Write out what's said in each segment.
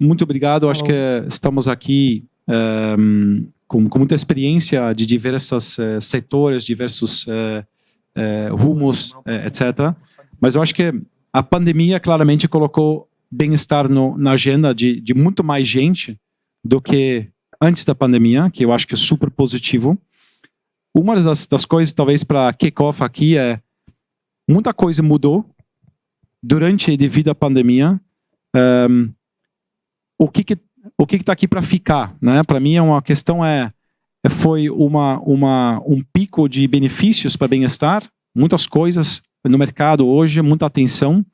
muito obrigado. Acho que estamos aqui com muita experiência de diversos setores, diversos rumos, etc. Mas eu acho que a pandemia claramente colocou bem-estar na agenda de muito mais gente do que antes da pandemia, que eu acho que é super positivo. Uma das coisas, talvez, para kick-off aqui muita coisa mudou durante e devido à pandemia. O que está aqui para ficar, né? Para mim, uma questão foi um pico de benefícios para bem-estar, muitas coisas no mercado hoje, muita atenção.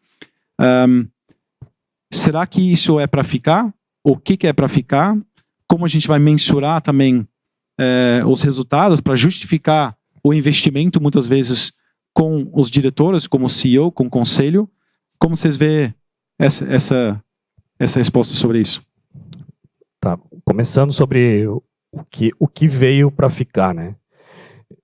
Será que isso é para ficar? O que é para ficar? Como a gente vai mensurar também os resultados para justificar o investimento, muitas vezes, com os diretores, como CEO, com o conselho? Como vocês veem essa resposta sobre isso? Tá, começando sobre o que veio para ficar, né?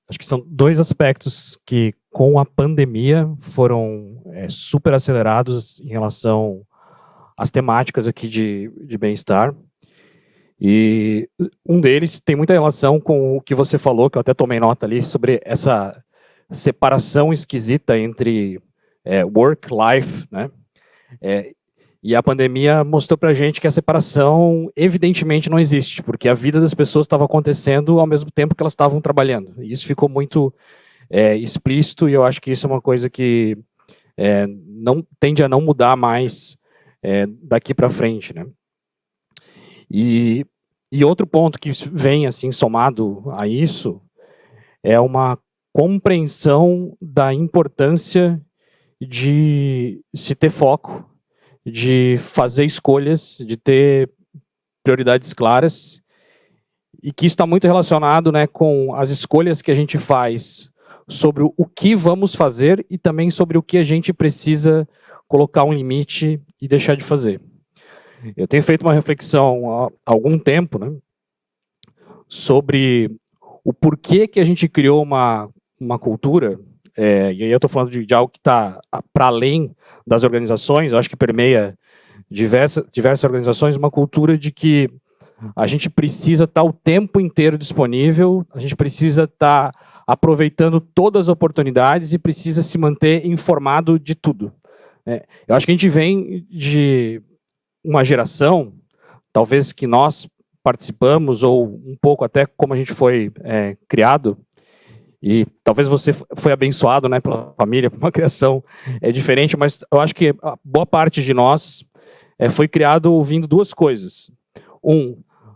Acho que são dois aspectos que, com a pandemia, foram super acelerados em relação às temáticas aqui de bem-estar. E um deles tem muita relação com o que você falou, que eu até tomei nota ali, sobre essa separação esquisita entre work-life, né? E a pandemia mostrou pra gente que a separação evidentemente não existe, porque a vida das pessoas estava acontecendo ao mesmo tempo que elas estavam trabalhando. E isso ficou muito explícito, e eu acho que isso é uma coisa que não tende a não mudar mais daqui para frente, né? E outro ponto que vem assim somado a isso é uma compreensão da importância de se ter foco, de fazer escolhas, de ter prioridades claras, e que isso está muito relacionado, né, com as escolhas que a gente faz sobre o que vamos fazer e também sobre o que a gente precisa colocar um limite e deixar de fazer. Eu tenho feito uma reflexão há algum tempo, né, sobre o porquê que a gente criou uma cultura, e aí eu estou falando de algo que está para além das organizações. Eu acho que permeia diversas organizações, uma cultura de que a gente precisa estar o tempo inteiro disponível, a gente precisa estar aproveitando todas as oportunidades e precisa se manter informado de tudo. Eu acho que a gente vem de uma geração, talvez que nós participamos, ou um pouco até como a gente foi criado, e talvez você foi abençoado, né, pela família, por uma criação diferente, mas eu acho que a boa parte de nós foi criado ouvindo duas coisas.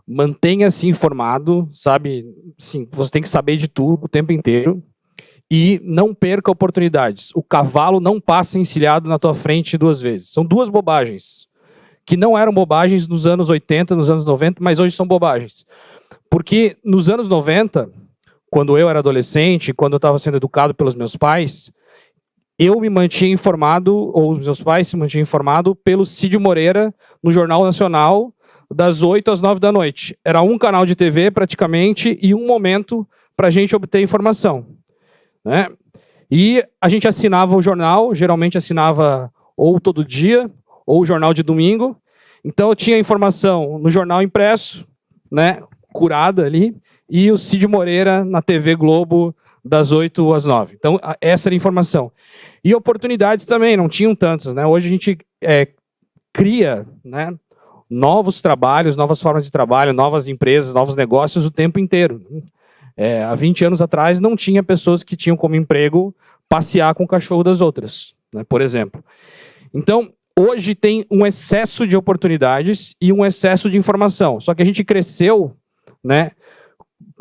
Mantenha-se informado, sabe? Sim, você tem que saber de tudo o tempo inteiro, e não perca oportunidades. O cavalo não passa encilhado na tua frente duas vezes. São duas bobagens, que não eram bobagens nos anos 80, nos anos 90, mas hoje são bobagens. Porque nos anos 90... quando eu era adolescente, quando eu estava sendo educado pelos meus pais, eu me mantinha informado, ou os meus pais se mantinham informados, pelo Cid Moreira, no Jornal Nacional, das 8 às 9 da noite. Era um canal de TV, praticamente, e um momento para a gente obter informação, né? E a gente assinava o jornal, geralmente assinava ou todo dia, ou o jornal de domingo. Então eu tinha informação no jornal impresso, né, curada ali, e o Cid Moreira na TV Globo das 8 às 9. Então, essa era a informação. E oportunidades também, não tinham tantas, né? Hoje a gente cria, né, novos trabalhos, novas formas de trabalho, novas empresas, novos negócios o tempo inteiro. Há 20 anos atrás não tinha pessoas que tinham como emprego passear com o cachorro das outras, né, por exemplo. Então, hoje tem um excesso de oportunidades e um excesso de informação. Só que a gente cresceu, né,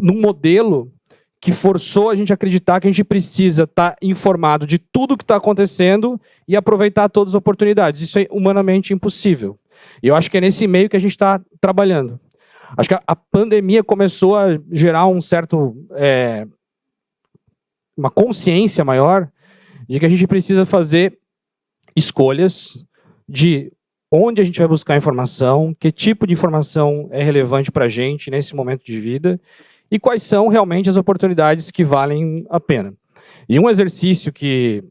num modelo que forçou a gente a acreditar que a gente precisa estar informado de tudo que está acontecendo e aproveitar todas as oportunidades. Isso é humanamente impossível. E eu acho que é nesse meio que a gente está trabalhando. Acho que a pandemia começou a gerar um certo... uma consciência maior de que a gente precisa fazer escolhas de onde a gente vai buscar informação, que tipo de informação é relevante para a gente nesse momento de vida, e quais são realmente as oportunidades que valem a pena. E um exercício que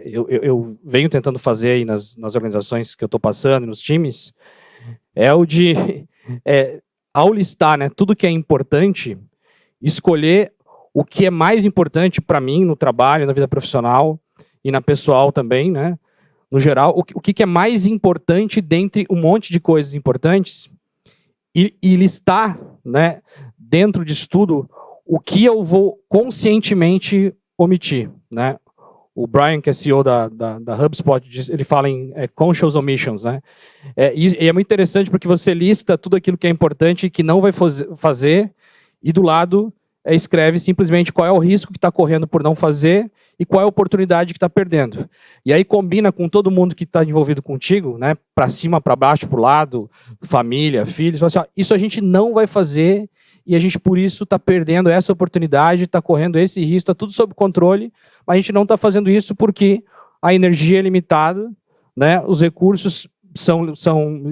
eu venho tentando fazer aí nas organizações que eu estou passando, nos times, é o de, ao listar, né, tudo que é importante, escolher o que é mais importante para mim no trabalho, na vida profissional e na pessoal também, né? No geral, o que é mais importante dentre um monte de coisas importantes e listar, né, dentro disso tudo, o que eu vou conscientemente omitir, né? O Brian, que é CEO da HubSpot, ele fala em conscious omissions, né? E é muito interessante porque você lista tudo aquilo que é importante e que não vai fazer, e do lado escreve simplesmente qual é o risco que está correndo por não fazer e qual é a oportunidade que está perdendo. E aí combina com todo mundo que está envolvido contigo, né? Para cima, para baixo, para o lado, família, filhos. Assim, ó, isso a gente não vai fazer e a gente, por isso, está perdendo essa oportunidade, está correndo esse risco, está tudo sob controle, mas a gente não está fazendo isso porque a energia é limitada, né? Os recursos são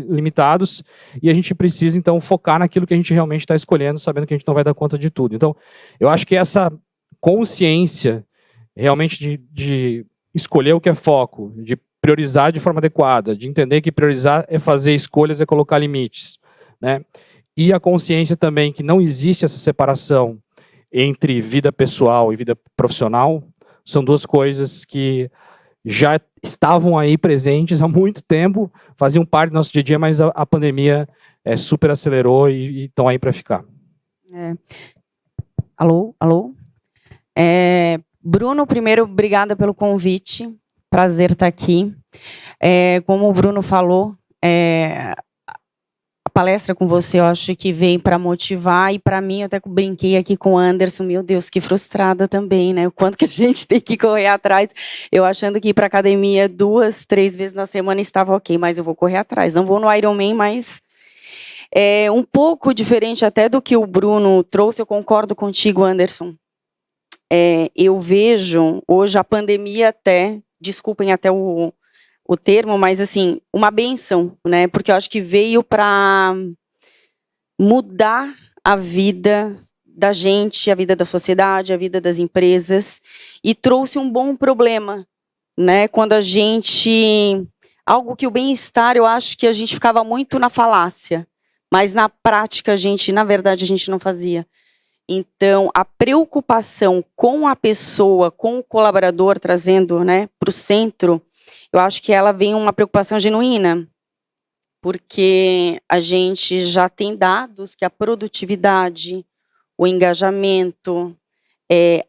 limitados e a gente precisa, então, focar naquilo que a gente realmente está escolhendo, sabendo que a gente não vai dar conta de tudo. Então, eu acho que essa consciência realmente de escolher o que é foco, de priorizar de forma adequada, de entender que priorizar é fazer escolhas, é colocar limites, né? E a consciência também que não existe essa separação entre vida pessoal e vida profissional, são duas coisas que já estavam aí presentes há muito tempo, faziam parte do nosso dia a dia, mas a pandemia super acelerou e estão aí para ficar. Alô? Bruno, primeiro, obrigada pelo convite, prazer estar aqui. Como o Bruno falou, a palestra com você eu acho que veio para motivar, e para mim, eu até brinquei aqui com o Anderson, meu Deus, que frustrada também, né? O quanto que a gente tem que correr atrás. Eu achando que ir para academia 2, 3 vezes na semana estava ok, mas eu vou correr atrás. Não vou no Ironman, mas um pouco diferente até do que o Bruno trouxe, eu concordo contigo, Anderson. Eu vejo hoje a pandemia até, desculpem até o termo, mas assim, uma bênção, né? Porque eu acho que veio para mudar a vida da gente, a vida da sociedade, a vida das empresas, e trouxe um bom problema, né? Quando a gente... Algo que o bem-estar, eu acho que a gente ficava muito na falácia, mas na prática, na verdade, a gente não fazia. Então, a preocupação com a pessoa, com o colaborador, trazendo, né, para o centro, eu acho que ela vem uma preocupação genuína, porque a gente já tem dados que a produtividade, o engajamento,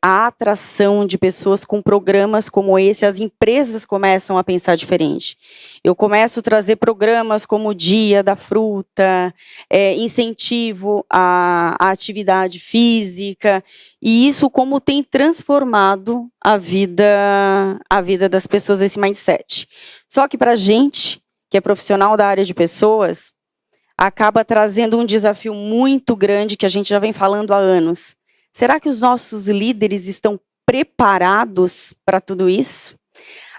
a atração de pessoas com programas como esse, as empresas começam a pensar diferente. Eu começo a trazer programas como o Dia da Fruta, incentivo à atividade física, e isso como tem transformado a vida das pessoas, esse mindset. Só que para a gente, que é profissional da área de pessoas, acaba trazendo um desafio muito grande que a gente já vem falando há anos. Será que os nossos líderes estão preparados para tudo isso?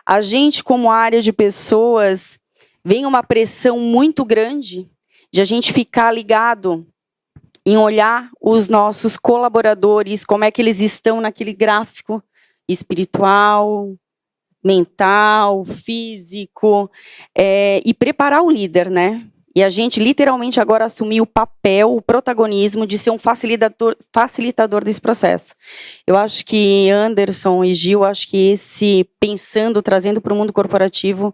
A gente, como área de pessoas, vem uma pressão muito grande de a gente ficar ligado em olhar os nossos colaboradores, como é que eles estão naquele gráfico espiritual, mental, físico, e preparar o líder, né? E a gente literalmente agora assumir o papel, o protagonismo de ser um facilitador desse processo. Eu acho que Anderson e Gil, acho que pensando, trazendo para o mundo corporativo,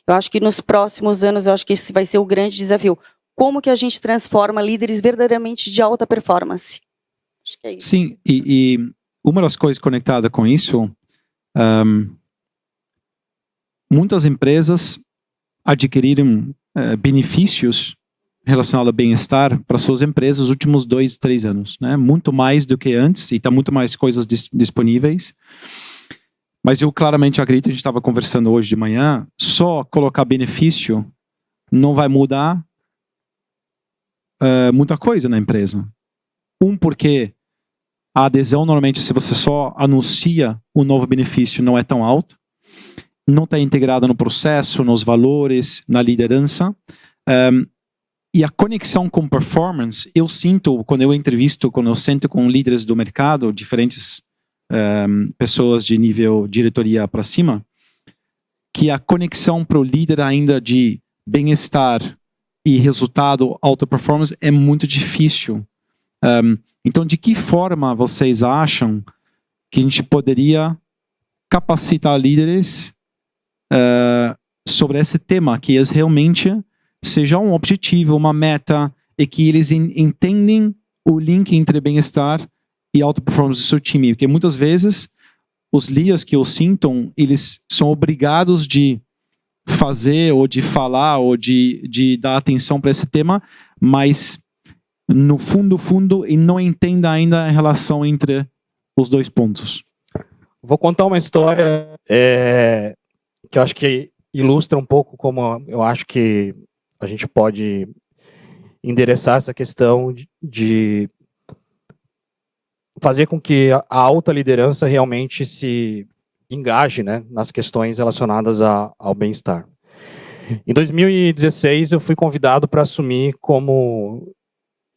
eu acho que nos próximos anos, eu acho que esse vai ser o grande desafio. Como que a gente transforma líderes verdadeiramente de alta performance? Acho que é isso. Sim, e uma das coisas conectadas com isso, muitas empresas adquiriram benefícios relacionados ao bem-estar para suas empresas nos últimos 2, 3 anos, né? Muito mais do que antes, e está muito mais coisas disponíveis. Mas eu claramente acredito, a gente estava conversando hoje de manhã, só colocar benefício não vai mudar muita coisa na empresa. Porque a adesão, normalmente, se você só anuncia um novo benefício, não é tão alta. Não está integrada no processo, nos valores, na liderança. E a conexão com performance, eu sinto, quando eu entrevisto, quando eu sento com líderes do mercado, diferentes pessoas de nível diretoria para cima, que a conexão para o líder ainda de bem-estar e resultado, alta performance, é muito difícil. Então, de que forma vocês acham que a gente poderia capacitar líderes sobre esse tema, que eles realmente seja um objetivo, uma meta, e que eles entendem o link entre bem-estar e alta performance do seu time? Porque muitas vezes os líderes que o sintam, eles são obrigados de fazer, ou de falar, ou de dar atenção para esse tema, mas no fundo, e não entenda ainda a relação entre os dois pontos. Vou contar uma história que eu acho que ilustra um pouco como eu acho que a gente pode endereçar essa questão de fazer com que a alta liderança realmente se engaje, né, nas questões relacionadas ao bem-estar. Em 2016, eu fui convidado para assumir como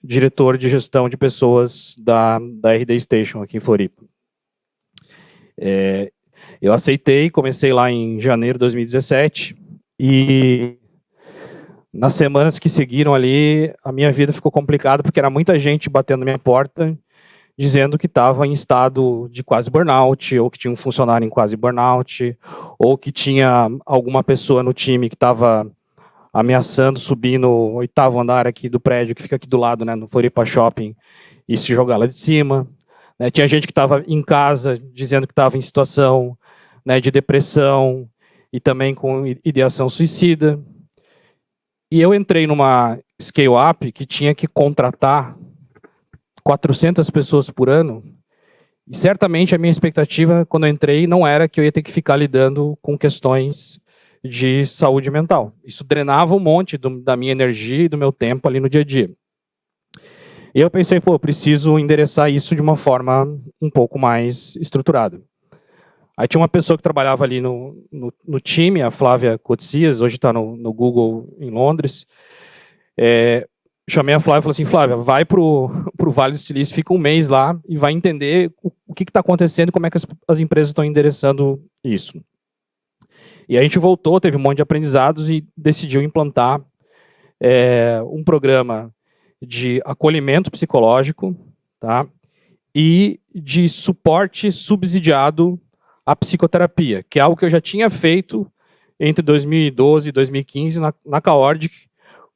diretor de gestão de pessoas da RD Station aqui em Floripa. Eu aceitei, comecei lá em janeiro de 2017 e nas semanas que seguiram ali, a minha vida ficou complicada porque era muita gente batendo na minha porta dizendo que estava em estado de quase burnout, ou que tinha um funcionário em quase burnout, ou que tinha alguma pessoa no time que estava ameaçando subir no 8º andar aqui do prédio, que fica aqui do lado, né, no Floripa Shopping, e se jogar lá de cima. Tinha gente que estava em casa dizendo que estava em situação, né, de depressão e também com ideação suicida. E eu entrei numa scale-up que tinha que contratar 400 pessoas por ano, e certamente a minha expectativa quando eu entrei não era que eu ia ter que ficar lidando com questões de saúde mental. Isso drenava um monte da minha energia e do meu tempo ali no dia a dia. E eu pensei, preciso endereçar isso de uma forma um pouco mais estruturada. Aí tinha uma pessoa que trabalhava ali no time, a Flávia Cotsias, hoje está no Google em Londres. Chamei a Flávia e falei assim, Flávia, vai pro Vale do Silício, fica um mês lá e vai entender o que está acontecendo e como é que as empresas estão endereçando isso. E a gente voltou, teve um monte de aprendizados e decidiu implantar um programa de acolhimento psicológico, tá? E de suporte subsidiado à psicoterapia, que é algo que eu já tinha feito entre 2012 e 2015 na Caordic,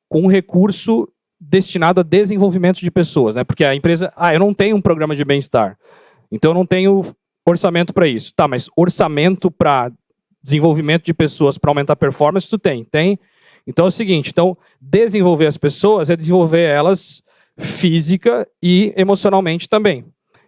com um recurso destinado a desenvolvimento de pessoas, né? Porque a empresa, eu não tenho um programa de bem-estar, então eu não tenho orçamento para isso. Tá, mas orçamento para desenvolvimento de pessoas para aumentar a performance, tu tem? Tem. Então é o seguinte, desenvolver as pessoas é desenvolver elas física e emocionalmente também.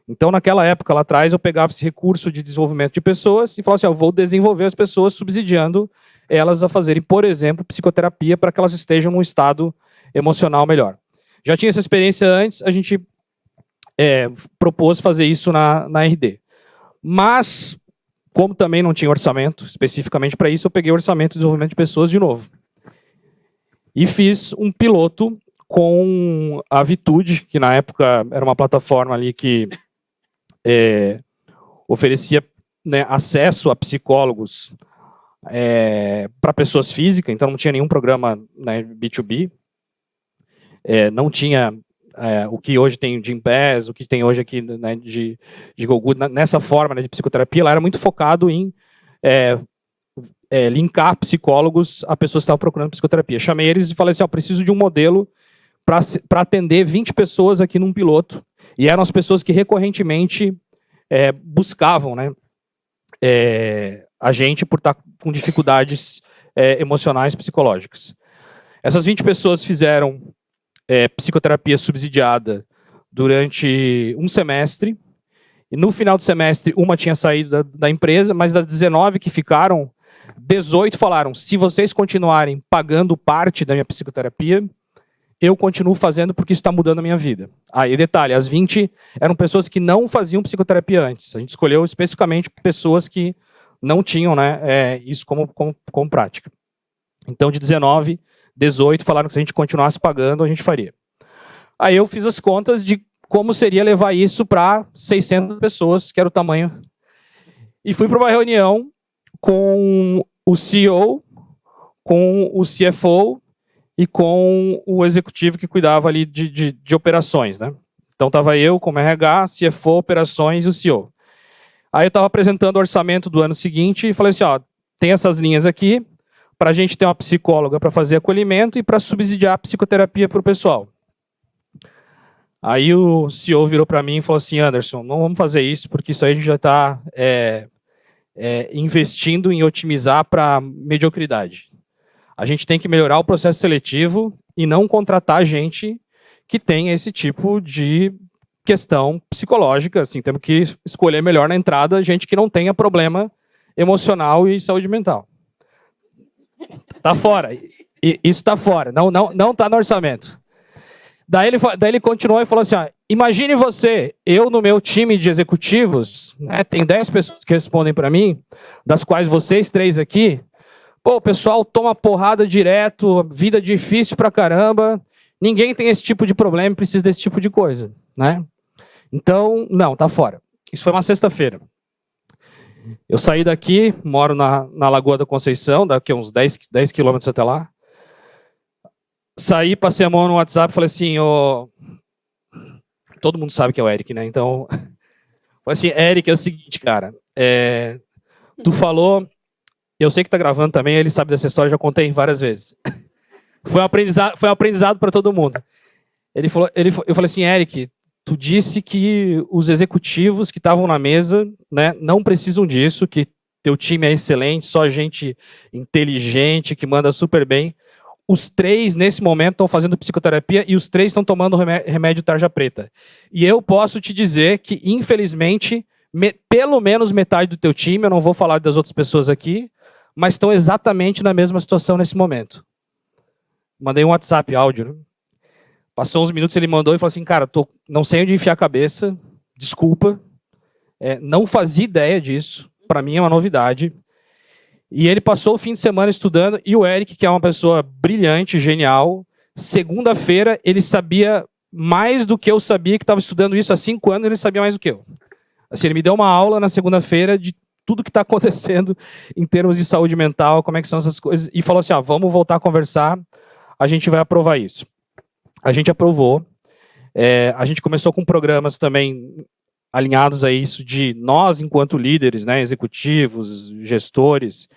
Então, naquela época, lá atrás, eu pegava esse recurso de desenvolvimento de pessoas e falava assim, eu vou desenvolver as pessoas subsidiando elas a fazerem, por exemplo, psicoterapia para que elas estejam num estado emocional melhor. Já tinha essa experiência antes, a gente propôs fazer isso na RD. Mas, como também não tinha orçamento especificamente para isso, eu peguei o orçamento de desenvolvimento de pessoas de novo. E fiz um piloto com a Vitude, que na época era uma plataforma ali que oferecia, né, acesso a psicólogos para pessoas físicas, então não tinha nenhum programa, né, B2B, não tinha o que hoje tem de Gympass, o que tem hoje aqui, né, de GoGood, nessa forma, né, de psicoterapia, ela era muito focado em linkar psicólogos a pessoas que estavam procurando psicoterapia. Chamei eles e falei assim, preciso de um modelo para atender 20 pessoas aqui num piloto. E eram as pessoas que recorrentemente buscavam, né, a gente por estar com dificuldades emocionais psicológicas. Essas 20 pessoas fizeram psicoterapia subsidiada durante um semestre, e no final do semestre uma tinha saído da empresa, mas das 19 que ficaram, 18 falaram, se vocês continuarem pagando parte da minha psicoterapia, eu continuo fazendo porque isso está mudando a minha vida. E detalhe, as 20 eram pessoas que não faziam psicoterapia antes. A gente escolheu especificamente pessoas que não tinham, né, isso como prática. Então, de 19, 18 falaram que se a gente continuasse pagando, a gente faria. Aí eu fiz as contas de como seria levar isso para 600 pessoas, que era o tamanho. E fui para uma reunião com o CEO, com o CFO e com o executivo que cuidava ali de operações, né? Então estava eu como RH, CFO, operações e o CEO. Aí eu estava apresentando o orçamento do ano seguinte e falei assim, ó, tem essas linhas aqui, para a gente ter uma psicóloga para fazer acolhimento e para subsidiar a psicoterapia para o pessoal. Aí o CEO virou para mim e falou assim, Anderson, não vamos fazer isso, porque isso aí a gente já está investindo em otimizar para mediocridade. A gente tem que melhorar o processo seletivo e não contratar gente que tenha esse tipo de questão psicológica. Assim, temos que escolher melhor na entrada gente que não tenha problema emocional e saúde mental. Tá fora. Isso está fora. Não está no orçamento. Daí ele continuou e falou assim, imagine você, eu no meu time de executivos, né, tem 10 pessoas que respondem para mim, das quais vocês 3 aqui, pô, o pessoal toma porrada direto, vida difícil pra caramba, ninguém tem esse tipo de problema e precisa desse tipo de coisa, né? Então, não, tá fora. Isso foi uma sexta-feira. Eu saí daqui, moro na Lagoa da Conceição, daqui a uns 10 quilômetros até lá. Saí, passei a mão no WhatsApp e falei assim, todo mundo sabe que é o Eric, né? Então, falei assim, Eric, é o seguinte, cara, tu falou, eu sei que tá gravando também, ele sabe dessa história, já contei várias vezes. Foi um aprendizado para todo mundo. Eu falei assim, Eric, tu disse que os executivos que estavam na mesa, né, não precisam disso, que teu time é excelente, só gente inteligente, que manda super bem. Os 3, nesse momento, estão fazendo psicoterapia e os 3 estão tomando remédio tarja preta. E eu posso te dizer que, infelizmente, pelo menos metade do teu time, eu não vou falar das outras pessoas aqui, mas estão exatamente na mesma situação nesse momento. Mandei um WhatsApp áudio, né? Passou uns minutos, ele mandou e falou assim, cara, não sei onde enfiar a cabeça, desculpa, não fazia ideia disso, para mim é uma novidade. E ele passou o fim de semana estudando, e o Eric, que é uma pessoa brilhante, genial, segunda-feira ele sabia mais do que eu sabia, que estava estudando isso há 5 anos, ele sabia mais do que eu. Assim, ele me deu uma aula na segunda-feira de tudo que está acontecendo em termos de saúde mental, como é que são essas coisas, e falou assim, vamos voltar a conversar, a gente vai aprovar isso. A gente aprovou, a gente começou com programas também alinhados a isso de nós, enquanto líderes, né, executivos, gestores,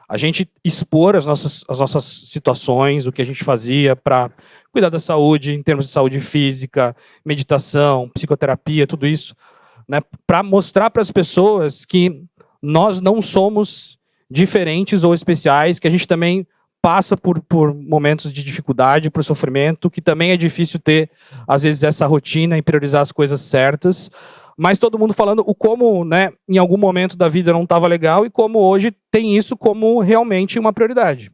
a gente expor as nossas situações, o que a gente fazia para cuidar da saúde, em termos de saúde física, meditação, psicoterapia, tudo isso, né, para mostrar para as pessoas que nós não somos diferentes ou especiais, que a gente também passa por momentos de dificuldade, por sofrimento, que também é difícil ter, às vezes, essa rotina e priorizar as coisas certas, mas todo mundo falando o como, né, em algum momento da vida não estava legal e como hoje tem isso como realmente uma prioridade,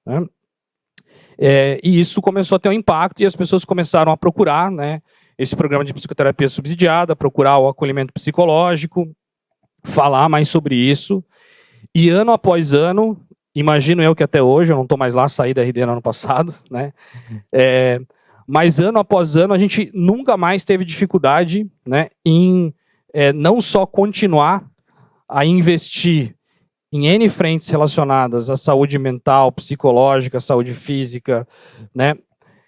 né? E isso começou a ter um impacto e as pessoas começaram a procurar, né, esse programa de psicoterapia subsidiada, procurar o acolhimento psicológico, falar mais sobre isso, e ano após ano, imagino eu que até hoje, eu não estou mais lá, saí da RD no ano passado, né? Mas ano após ano a gente nunca mais teve dificuldade, né, em não só continuar a investir em N frentes relacionadas à saúde mental, psicológica, saúde física, né,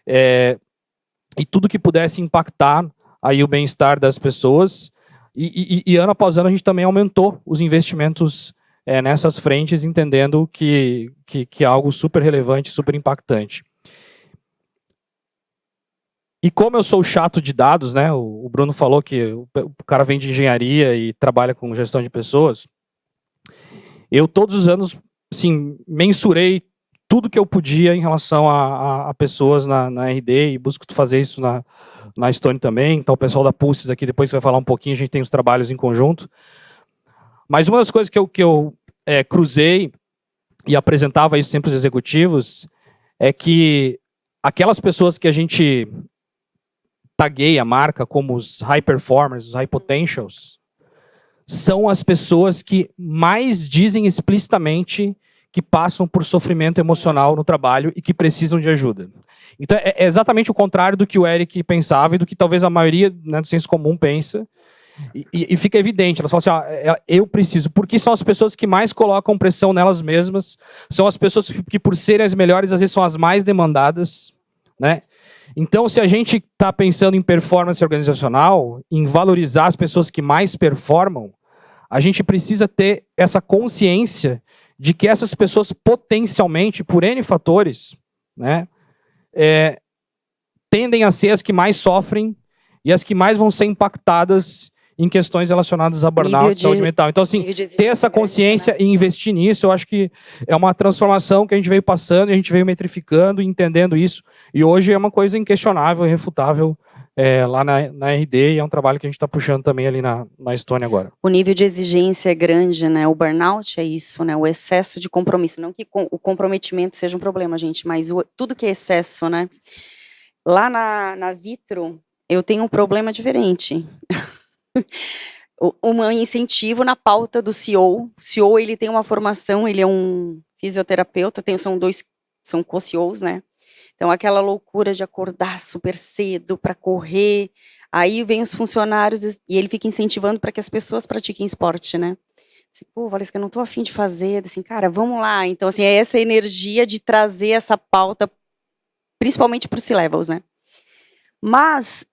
e tudo que pudesse impactar aí o bem-estar das pessoas, e ano após ano a gente também aumentou os investimentos nessas frentes, entendendo que é algo super relevante, super impactante. E como eu sou chato de dados, né, o Bruno falou que o cara vem de engenharia e trabalha com gestão de pessoas, eu todos os anos, assim, mensurei tudo que eu podia em relação a pessoas na RD, e busco fazer isso na Stone também. Então o pessoal da Pulses aqui depois vai falar um pouquinho, a gente tem os trabalhos em conjunto. Mas uma das coisas que eu cruzei e apresentava isso sempre aos executivos é que aquelas pessoas que a gente tagueia a marca como os high performers, os high potentials, são as pessoas que mais dizem explicitamente que passam por sofrimento emocional no trabalho e que precisam de ajuda. Então é exatamente o contrário do que o Eric pensava e do que talvez a maioria, né, do senso comum pensa. E fica evidente, elas falam assim, eu preciso, porque são as pessoas que mais colocam pressão nelas mesmas, são as pessoas que por serem as melhores, às vezes são as mais demandadas, né? Então, se a gente está pensando em performance organizacional, em valorizar as pessoas que mais performam, a gente precisa ter essa consciência de que essas pessoas potencialmente, por N fatores, né, tendem a ser as que mais sofrem e as que mais vão ser impactadas em questões relacionadas a burnout e saúde mental. Então, assim, ter essa consciência e investir nisso, eu acho que é uma transformação que a gente veio passando, e a gente veio metrificando e entendendo isso. E hoje é uma coisa inquestionável, irrefutável, lá na RD, e é um trabalho que a gente está puxando também ali na Estônia agora. O nível de exigência é grande, né? O burnout é isso, né? O excesso de compromisso. Não que o comprometimento seja um problema, gente, mas tudo que é excesso, né? Lá na Vitro, eu tenho um problema diferente. Um incentivo na pauta do CEO. O CEO, ele tem uma formação, ele é um fisioterapeuta, são co-CEOs, né? Então, aquela loucura de acordar super cedo para correr, aí vem os funcionários e ele fica incentivando para que as pessoas pratiquem esporte, né? Assim, pô, Valesca, eu não tô afim de fazer, assim, cara, vamos lá. Então, assim, é essa energia de trazer essa pauta, principalmente para os C-levels, né? Mas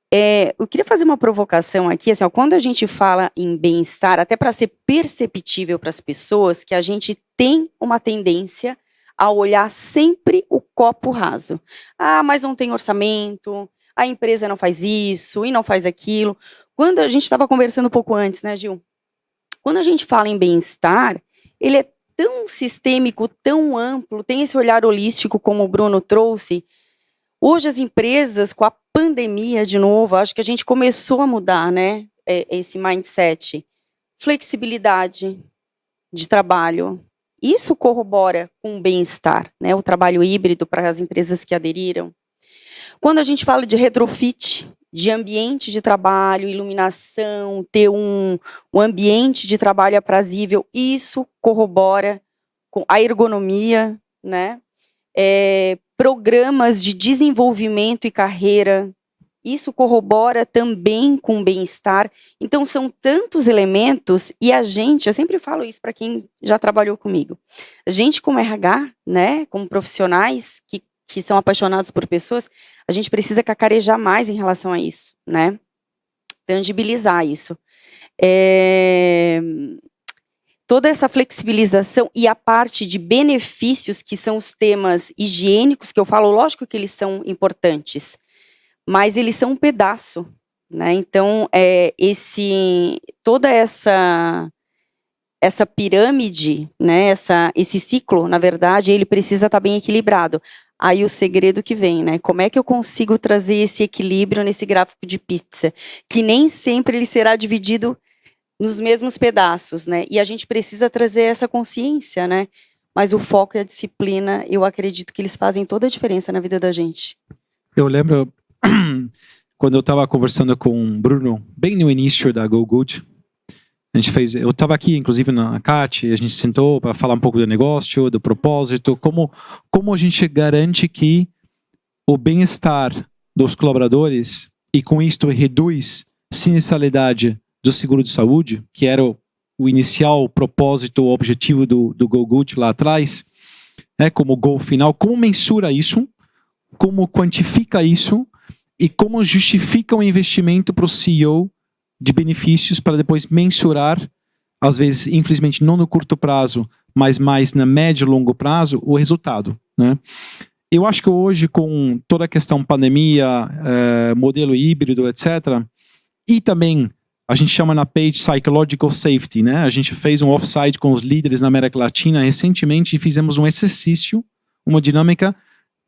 eu queria fazer uma provocação aqui, assim, ó, quando a gente fala em bem-estar, até para ser perceptível para as pessoas, que a gente tem uma tendência a olhar sempre o copo raso. Ah, mas não tem orçamento, a empresa não faz isso e não faz aquilo. Quando a gente estava conversando um pouco antes, né, Gil? Quando a gente fala em bem-estar, ele é tão sistêmico, tão amplo, tem esse olhar holístico, como o Bruno trouxe. Hoje as empresas, com a pandemia de novo, acho que a gente começou a mudar, né, esse mindset. Flexibilidade de trabalho. Isso corrobora com o bem-estar, né, o trabalho híbrido para as empresas que aderiram. Quando a gente fala de retrofit, de ambiente de trabalho, iluminação, ter um ambiente de trabalho aprazível, isso corrobora com a ergonomia, né? Programas de desenvolvimento e carreira, isso corrobora também com o bem-estar. Então, são tantos elementos, e a gente, eu sempre falo isso para quem já trabalhou comigo, a gente como RH, né, como profissionais que são apaixonados por pessoas, a gente precisa cacarejar mais em relação a isso, né? Tangibilizar isso. Toda essa flexibilização e a parte de benefícios, que são os temas higiênicos, que eu falo, lógico que eles são importantes, mas eles são um pedaço, né? Então, toda essa pirâmide, né? Esse ciclo, na verdade, ele precisa estar bem equilibrado. Aí o segredo que vem, né? Como é que eu consigo trazer esse equilíbrio nesse gráfico de pizza? Que nem sempre ele será dividido nos mesmos pedaços, né? E a gente precisa trazer essa consciência, né? Mas o foco e a disciplina, eu acredito que eles fazem toda a diferença na vida da gente. Eu lembro quando eu estava conversando com o Bruno, bem no início da Go Good, eu estava aqui, inclusive, na CAT, a gente sentou para falar um pouco do negócio, do propósito, como a gente garante que o bem-estar dos colaboradores, e com isto reduz sinistralidade do seguro de saúde, que era o inicial propósito, o objetivo do Go Good lá atrás, né, como goal final, como mensura isso, como quantifica isso, e como justifica o investimento para o CEO de benefícios para depois mensurar, às vezes, infelizmente, não no curto prazo, mas mais na médio e longo prazo, o resultado, né? Eu acho que hoje, com toda a questão pandemia, modelo híbrido, etc., e também a gente chama na page Psychological Safety, né? A gente fez um offsite com os líderes na América Latina recentemente e fizemos um exercício, uma dinâmica,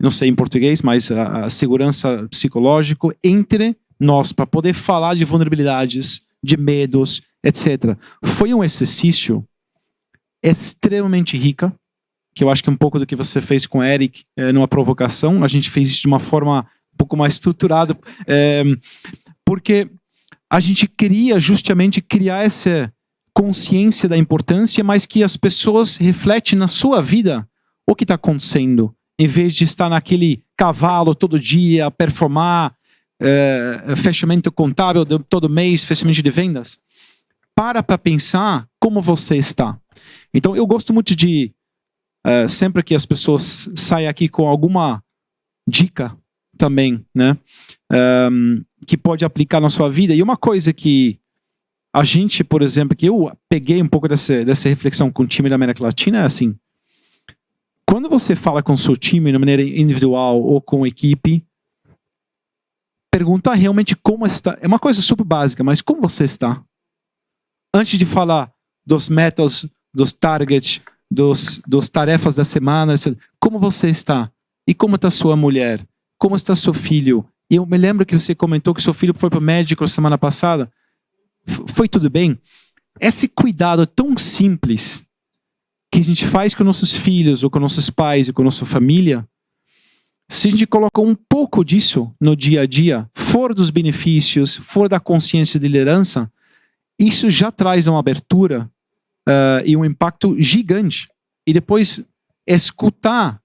não sei em português, mas a segurança psicológica entre nós, para poder falar de vulnerabilidades, de medos, etc. Foi um exercício extremamente rica, que eu acho que é um pouco do que você fez com o Eric, numa provocação. A gente fez isso de uma forma um pouco mais estruturada, porque a gente queria justamente criar essa consciência da importância, mas que as pessoas refletem na sua vida o que está acontecendo em vez de estar naquele cavalo todo dia, performar, fechamento contábil todo mês, fechamento de vendas. Para pensar como você está. Então, eu gosto muito de, sempre que as pessoas saem aqui com alguma dica também, né? Que pode aplicar na sua vida. E uma coisa que a gente, por exemplo, que eu peguei um pouco dessa reflexão com o time da América Latina, é assim, quando você fala com o seu time de maneira individual ou com equipe, perguntar realmente como está. É uma coisa super básica, mas como você está? Antes de falar dos metas, dos targets, dos tarefas da semana, como você está? E como está sua mulher? Como está seu filho? E eu me lembro que você comentou que seu filho foi para o médico semana passada. Foi tudo bem? Esse cuidado tão simples que a gente faz com nossos filhos, ou com nossos pais, ou com nossa família, se a gente coloca um pouco disso no dia a dia, fora dos benefícios, fora da consciência de liderança, isso já traz uma abertura e um impacto gigante. E depois escutar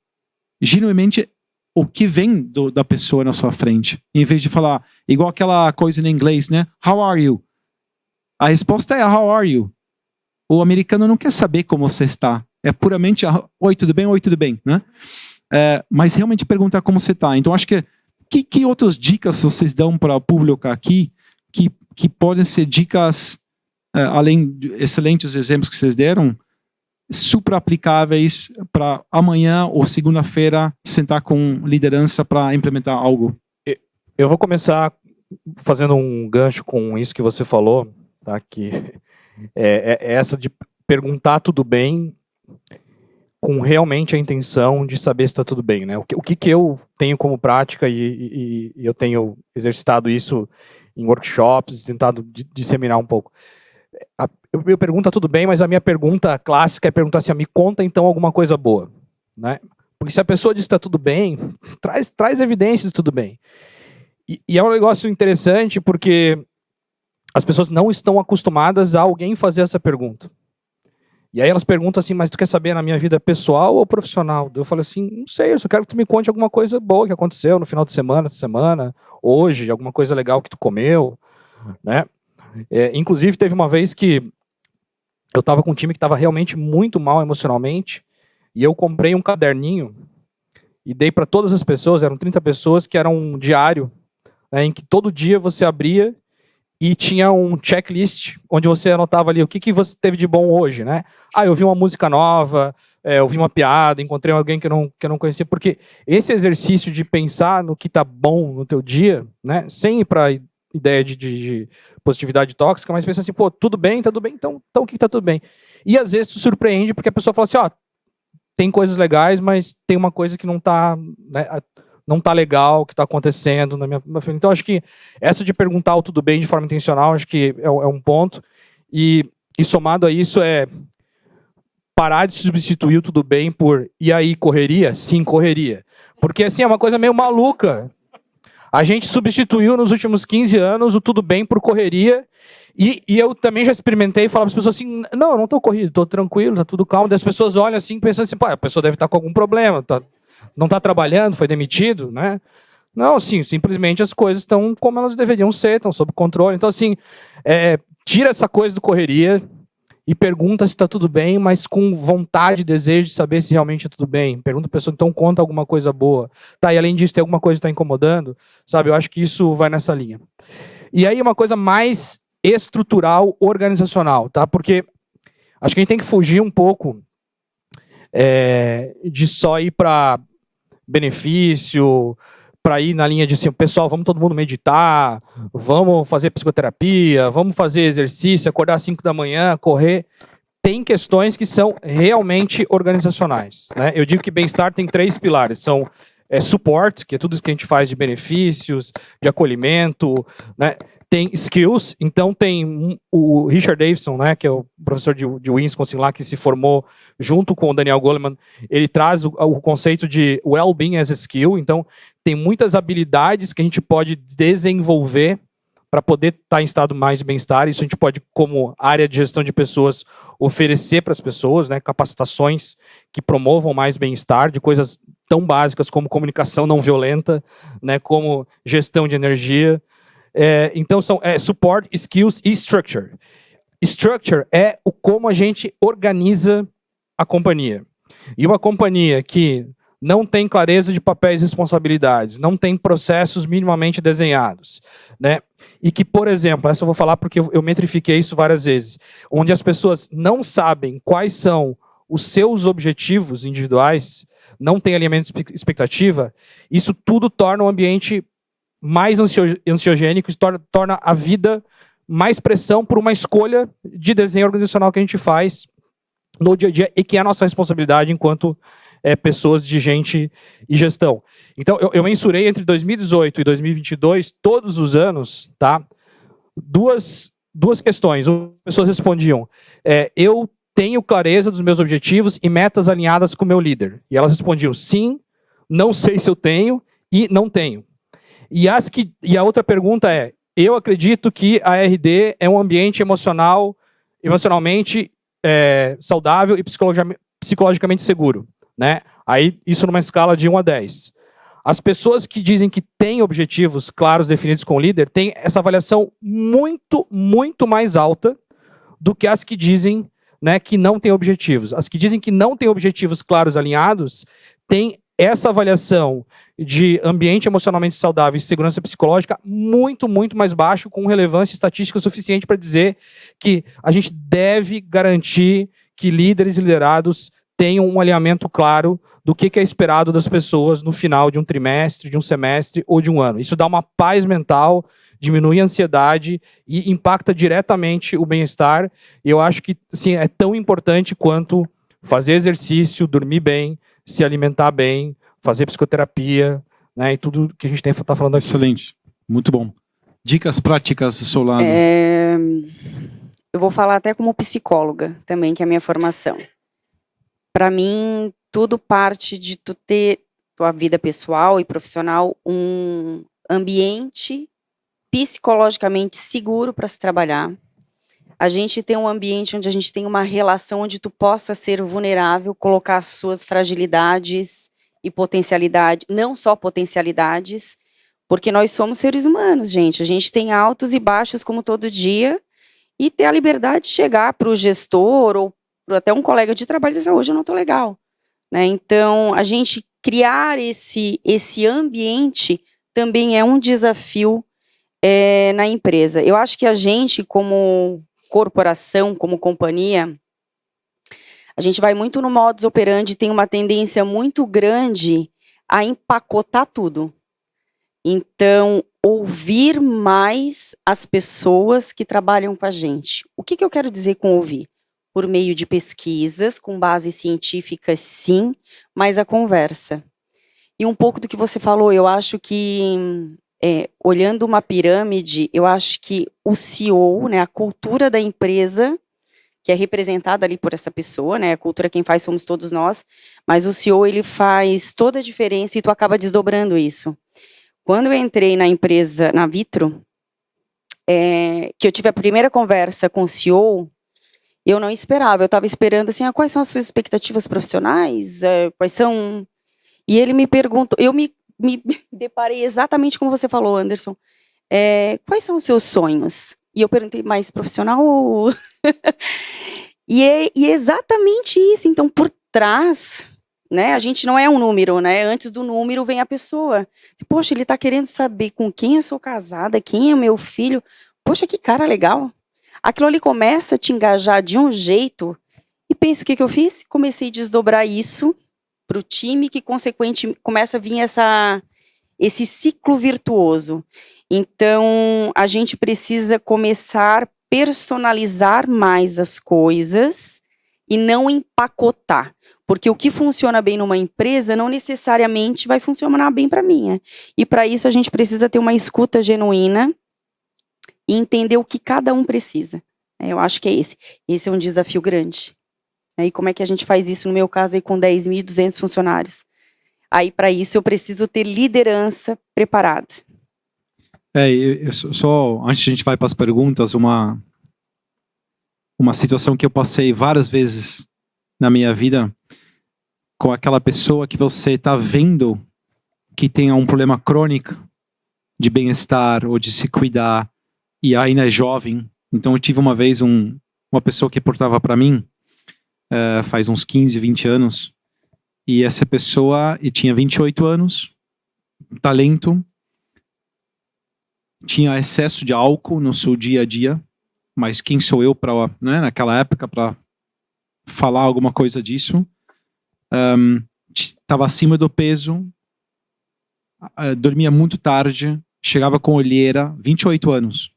genuinamente o que vem da pessoa na sua frente. Em vez de falar, igual aquela coisa em inglês, né? How are you? A resposta é how are you? O americano não quer saber como você está. É puramente, oi, tudo bem? Oi, tudo bem, né? Mas realmente perguntar como você está. Então, acho que outras dicas vocês dão para o público aqui que podem ser dicas, além de excelentes exemplos que vocês deram, super aplicáveis para amanhã ou segunda-feira sentar com liderança para implementar algo? Eu vou começar fazendo um gancho com isso que você falou, tá? Que é essa de perguntar tudo bem com realmente a intenção de saber se está tudo bem, né? O que eu tenho como prática e eu tenho exercitado isso em workshops, tentado disseminar um pouco. Eu pergunto tudo bem, mas a minha pergunta clássica é perguntar assim, me conta então alguma coisa boa, né? Porque se a pessoa diz que está tudo bem, traz evidências de tudo bem. E é um negócio interessante porque as pessoas não estão acostumadas a alguém fazer essa pergunta. E aí elas perguntam assim, mas tu quer saber na minha vida pessoal ou profissional? Eu falo assim, não sei, eu só quero que tu me conte alguma coisa boa que aconteceu no final de semana, essa semana, hoje, alguma coisa legal que tu comeu, né? Inclusive, teve uma vez que eu estava com um time que estava realmente muito mal emocionalmente, e eu comprei um caderninho e dei para todas as pessoas, eram 30 pessoas, que era um diário, né, em que todo dia você abria e tinha um checklist, onde você anotava ali o que você teve de bom hoje, né? Eu ouvi uma música nova, eu vi uma piada, encontrei alguém que eu não conhecia, porque esse exercício de pensar no que tá bom no teu dia, né, sem ir para ideia de positividade tóxica, mas pensa assim, pô, tudo bem, então o que tá tudo bem? E às vezes tu surpreende, porque a pessoa fala assim, tem coisas legais, mas tem uma coisa que não tá, né, não tá legal, que tá acontecendo na minha frente. Então, acho que essa de perguntar o tudo bem de forma intencional, acho que é um ponto. E somado a isso parar de substituir o tudo bem por, e aí, correria? Sim, correria. Porque, assim, é uma coisa meio maluca. A gente substituiu nos últimos 15 anos o tudo bem por correria. E eu também já experimentei falar para as pessoas assim, não, eu não tô corrido, tô tranquilo, tá tudo calmo. Daí as pessoas olham assim, pensando assim, a pessoa deve estar com algum problema, não está trabalhando, foi demitido, né? Não, assim, simplesmente as coisas estão como elas deveriam ser, estão sob controle. Então, assim, tira essa coisa do correria e pergunta se está tudo bem, mas com vontade e desejo de saber se realmente é tudo bem. Pergunta a pessoa, então conta alguma coisa boa. Tá, e além disso, tem alguma coisa que está incomodando? Sabe, eu acho que isso vai nessa linha. E aí, uma coisa mais estrutural, organizacional, tá? Porque acho que a gente tem que fugir um pouco de só ir para benefício, para ir na linha de assim, pessoal, vamos todo mundo meditar, vamos fazer psicoterapia, vamos fazer exercício, acordar às 5 da manhã, correr. Tem questões que são realmente organizacionais, né? Eu digo que bem-estar tem 3 pilares, são suporte, que é tudo isso que a gente faz de benefícios, de acolhimento, né? Tem skills, então tem o Richard Davidson, né, que é o professor de Wisconsin lá, que se formou junto com o Daniel Goleman, ele traz o conceito de well-being as a skill, então tem muitas habilidades que a gente pode desenvolver para poder estar em estado mais de bem-estar, isso a gente pode, como área de gestão de pessoas, oferecer para as pessoas, né, capacitações que promovam mais bem-estar, de coisas tão básicas como comunicação não violenta, né, como gestão de energia. Então, são support, skills e structure. Structure é o como a gente organiza a companhia. E uma companhia que não tem clareza de papéis e responsabilidades, não tem processos minimamente desenhados, né? E que, por exemplo, essa eu vou falar porque eu metrifiquei isso várias vezes, onde as pessoas não sabem quais são os seus objetivos individuais, não tem alinhamento de expectativa, isso tudo torna o ambiente mais ansiogênico, isso torna a vida mais pressão por uma escolha de desenho organizacional que a gente faz no dia a dia e que é a nossa responsabilidade enquanto pessoas de gente e gestão. Então, eu mensurei entre 2018 e 2022, todos os anos, tá? Duas questões. As pessoas respondiam, eu tenho clareza dos meus objetivos e metas alinhadas com o meu líder. E elas respondiam, sim, não sei se eu tenho e não tenho. E a outra pergunta é, eu acredito que a RD é um ambiente emocionalmente saudável e psicologicamente seguro, né? Aí, isso numa escala de 1 a 10. As pessoas que dizem que têm objetivos claros definidos com o líder têm essa avaliação muito, muito mais alta do que as que dizem, né, que não têm objetivos. As que dizem que não têm objetivos claros alinhados têm essa avaliação de ambiente emocionalmente saudável e segurança psicológica muito, muito mais baixo, com relevância estatística suficiente para dizer que a gente deve garantir que líderes e liderados tenham um alinhamento claro do que é esperado das pessoas no final de um trimestre, de um semestre ou de um ano. Isso dá uma paz mental, diminui a ansiedade e impacta diretamente o bem-estar. E eu acho que assim, é tão importante quanto fazer exercício, dormir bem, se alimentar bem, fazer psicoterapia, né, e tudo que a gente está falando aqui. Excelente, muito bom. Dicas práticas do seu lado. Eu vou falar até como psicóloga também, que é a minha formação. Para mim, tudo parte de tu ter tua vida pessoal e profissional um ambiente psicologicamente seguro para se trabalhar. A gente tem um ambiente onde a gente tem uma relação onde tu possa ser vulnerável, colocar as suas fragilidades e potencialidades, não só potencialidades, porque nós somos seres humanos, gente. A gente tem altos e baixos como todo dia e ter a liberdade de chegar para o gestor ou até um colega de trabalho e dizer, hoje eu não estou legal, né? Então, a gente criar esse ambiente também é um desafio na empresa. Eu acho que a gente, como corporação, como companhia, a gente vai muito no modus operandi, tem uma tendência muito grande a empacotar tudo. Então, ouvir mais as pessoas que trabalham com a gente. O que eu quero dizer com ouvir? Por meio de pesquisas, com base científica, sim, mas a conversa. E um pouco do que você falou, eu acho que, olhando uma pirâmide, eu acho que o CEO, né, a cultura da empresa, que é representada ali por essa pessoa, né, a cultura quem faz somos todos nós, mas o CEO, ele faz toda a diferença e tu acaba desdobrando isso. Quando eu entrei na empresa, na Vitro, que eu tive a primeira conversa com o CEO, eu não esperava, eu estava esperando assim, quais são as suas expectativas profissionais, quais são... E ele me perguntou, eu me deparei exatamente como você falou, Anderson, quais são os seus sonhos? E eu perguntei, mais profissional ou... e é exatamente isso, então por trás, né, a gente não é um número, né, antes do número vem a pessoa. Poxa, ele está querendo saber com quem eu sou casada, quem é o meu filho, poxa, que cara legal. Aquilo ali começa a te engajar de um jeito, e penso o que eu fiz? Comecei a desdobrar isso para o time, que consequentemente começa a vir esse ciclo virtuoso. Então, a gente precisa começar a personalizar mais as coisas e não empacotar. Porque o que funciona bem numa empresa não necessariamente vai funcionar bem para mim. Né? E para isso a gente precisa ter uma escuta genuína e entender o que cada um precisa. Eu acho que é esse. Esse é um desafio grande. E como é que a gente faz isso, no meu caso, aí, com 10.200 funcionários? Aí, para isso, eu preciso ter liderança preparada. Só antes de a gente vai para as perguntas, uma situação que eu passei várias vezes na minha vida. com aquela pessoa que você está vendo que tenha um problema crônico de bem-estar ou de se cuidar e ainda é jovem. Então eu tive uma vez uma pessoa que reportava para mim faz uns 15, 20 anos, e essa pessoa tinha 28 anos, talento, tinha excesso de álcool no seu dia a dia, mas quem sou eu para, né, naquela época para falar alguma coisa disso? Estava acima do peso, dormia muito tarde, chegava com olheira, 28 anos.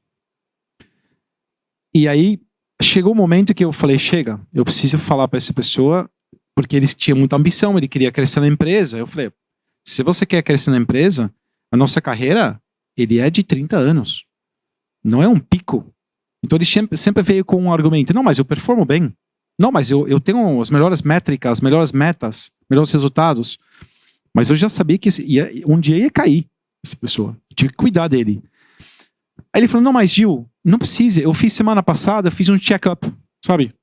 E aí chegou um momento que eu falei, chega, eu preciso falar para essa pessoa, porque ele tinha muita ambição, ele queria crescer na empresa. Eu falei, se você quer crescer na empresa, a nossa carreira, ele é de 30 anos. Não é um pico. Então ele sempre veio com um argumento, não, mas eu performo bem. Não, mas eu tenho as melhores métricas, as melhores metas, melhores resultados. Mas eu já sabia que um dia ia cair essa pessoa. Eu tive que cuidar dele. Aí ele falou, não, mas Gil, não precisa. Eu fiz semana passada, fiz um check-up, sabe?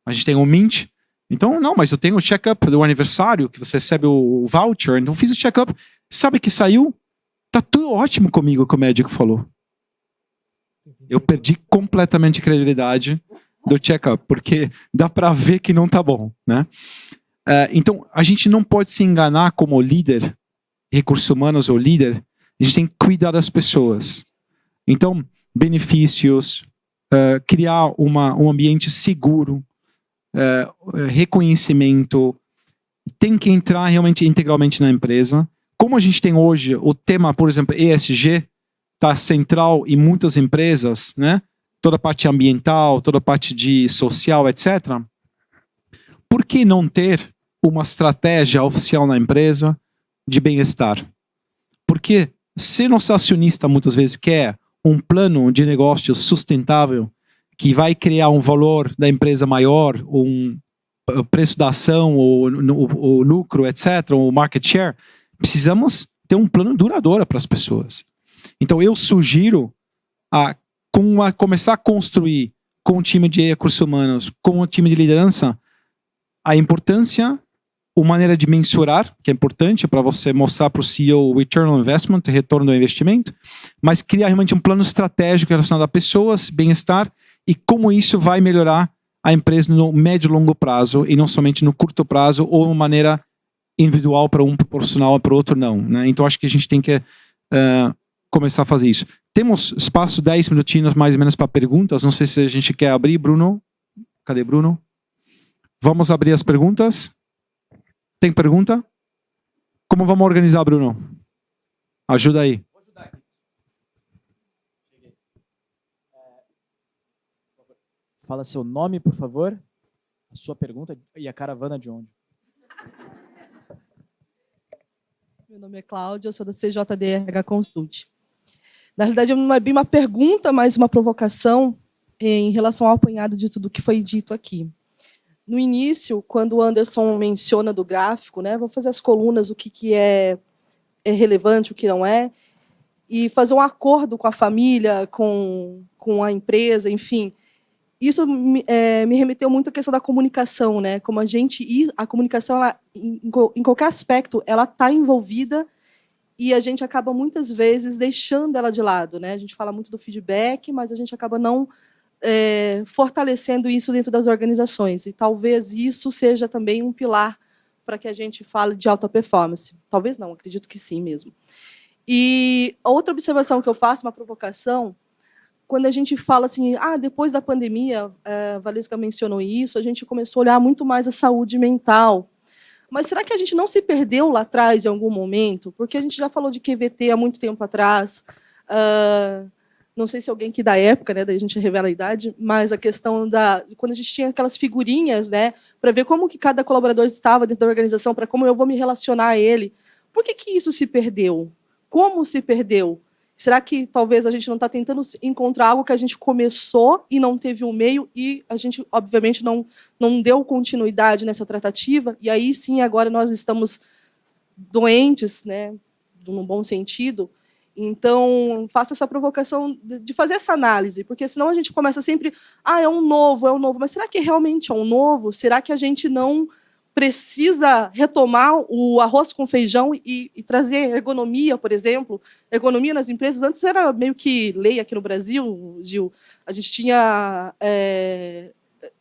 A gente tem um Mint. Então, não, mas eu tenho o check-up do aniversário, que você recebe o voucher. Então, eu fiz o check-up. Sabe que saiu? Tá tudo ótimo comigo, que o médico falou. Eu perdi completamente a credibilidade do check-up, porque dá para ver que não tá bom, né? Então, a gente não pode se enganar como líder, recursos humanos ou líder, a gente tem que cuidar das pessoas. Então, benefícios, criar um ambiente seguro, reconhecimento, tem que entrar realmente integralmente na empresa. Como a gente tem hoje o tema, por exemplo, ESG, está central em muitas empresas, né? Toda a parte ambiental, toda a parte de social, etc. Por que não ter uma estratégia oficial na empresa de bem-estar? Porque se nosso acionista muitas vezes quer um plano de negócio sustentável que vai criar um valor da empresa maior, o preço da ação, o lucro, etc., o market share, precisamos ter um plano duradouro para as pessoas. Então eu sugiro começar a construir com o time de recursos humanos, com o time de liderança, a importância, a maneira de mensurar, que é importante para você mostrar para o CEO o return on investment, retorno do investimento, mas criar realmente um plano estratégico relacionado a pessoas, bem-estar, e como isso vai melhorar a empresa no médio e longo prazo, e não somente no curto prazo, ou de maneira individual para um, proporcional para o outro não. Né? Então acho que a gente tem que começar a fazer isso. Temos espaço 10 minutinhos mais ou menos para perguntas. Não sei se a gente quer abrir, Bruno. Cadê Bruno? Vamos abrir as perguntas. Tem pergunta? Como vamos organizar, Bruno? Ajuda aí. Vou ajudar aqui. Fala seu nome, por favor, a sua pergunta e a caravana de onde. Meu nome é Cláudia, eu sou da CJDRH Consult. Na realidade, não é bem uma pergunta, mas uma provocação em relação ao apanhado de tudo que foi dito aqui. No início, quando o Anderson menciona do gráfico, né, vou fazer as colunas, o que é relevante, o que não é, e fazer um acordo com a família, com a empresa, enfim. Isso me remeteu muito à questão da comunicação, né? Como a comunicação, ela, em qualquer aspecto, ela está envolvida e a gente acaba muitas vezes deixando ela de lado, né? A gente fala muito do feedback, mas a gente acaba não fortalecendo isso dentro das organizações. E talvez isso seja também um pilar para que a gente fale de alta performance. Talvez não, acredito que sim mesmo. E a outra observação que eu faço, uma provocação, quando a gente fala assim, depois da pandemia, a Valesca mencionou isso, a gente começou a olhar muito mais a saúde mental. Mas será que a gente não se perdeu lá atrás, em algum momento? Porque a gente já falou de QVT há muito tempo atrás. Não sei se alguém aqui da época, né, daí a gente revela a idade, mas a questão de quando a gente tinha aquelas figurinhas, né, para ver como que cada colaborador estava dentro da organização, para como eu vou me relacionar a ele. Por que isso se perdeu? Como se perdeu? Será que talvez a gente não está tentando encontrar algo que a gente começou e não teve um meio e a gente, obviamente, não deu continuidade nessa tratativa? E aí, sim, agora nós estamos doentes, né, num bom sentido. Então, faço essa provocação de fazer essa análise, porque senão a gente começa sempre, é um novo. Mas será que realmente é um novo? Será que a gente não precisa retomar o arroz com feijão e trazer ergonomia, por exemplo. Ergonomia nas empresas, antes era meio que lei aqui no Brasil, Gil. A gente tinha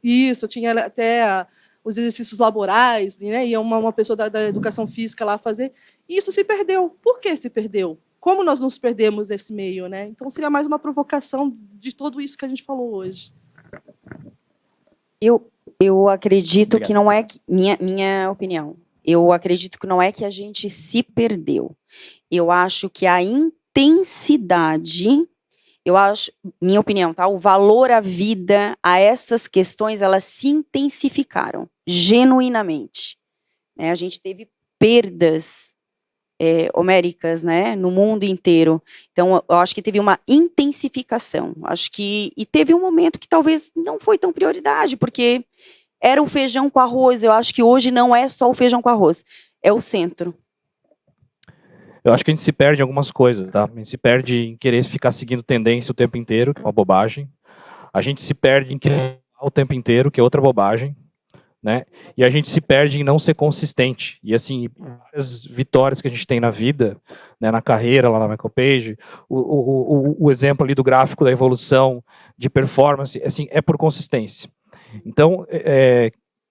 isso, tinha até os exercícios laborais, né? Ia uma pessoa da educação física lá fazer. E isso se perdeu. Por que se perdeu? Como nós nos perdemos nesse meio, né? Então, seria mais uma provocação de tudo isso que a gente falou hoje. Eu acredito Obrigado. que não é minha opinião. Eu acredito que não é que a gente se perdeu. Eu acho que a intensidade, minha opinião, tá? O valor à vida, a essas questões, elas se intensificaram genuinamente. Né? A gente teve perdas homéricas, né, no mundo inteiro. Então, eu acho que teve uma intensificação. E teve um momento que talvez não foi tão prioridade, porque era o feijão com arroz. Eu acho que hoje não é só o feijão com arroz, é o centro. Eu acho que a gente se perde em algumas coisas, tá? A gente se perde em querer ficar seguindo tendência o tempo inteiro, que é uma bobagem. A gente se perde em querer o tempo inteiro, que é outra bobagem. Né? E a gente se perde em não ser consistente. E assim, as vitórias que a gente tem na vida, né, na carreira, lá na Michael Page, o exemplo ali do gráfico da evolução de performance, assim, é por consistência. Então,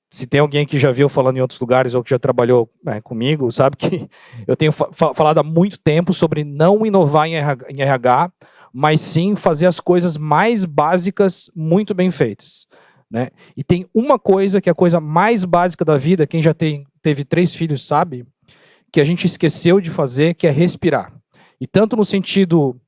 se tem alguém que já viu falando em outros lugares ou que já trabalhou comigo, sabe que eu tenho falado há muito tempo sobre não inovar em RH, mas sim fazer as coisas mais básicas muito bem feitas. Né? E tem uma coisa que é a coisa mais básica da vida, quem já teve 3 filhos sabe, que a gente esqueceu de fazer, que é respirar. E tanto no sentido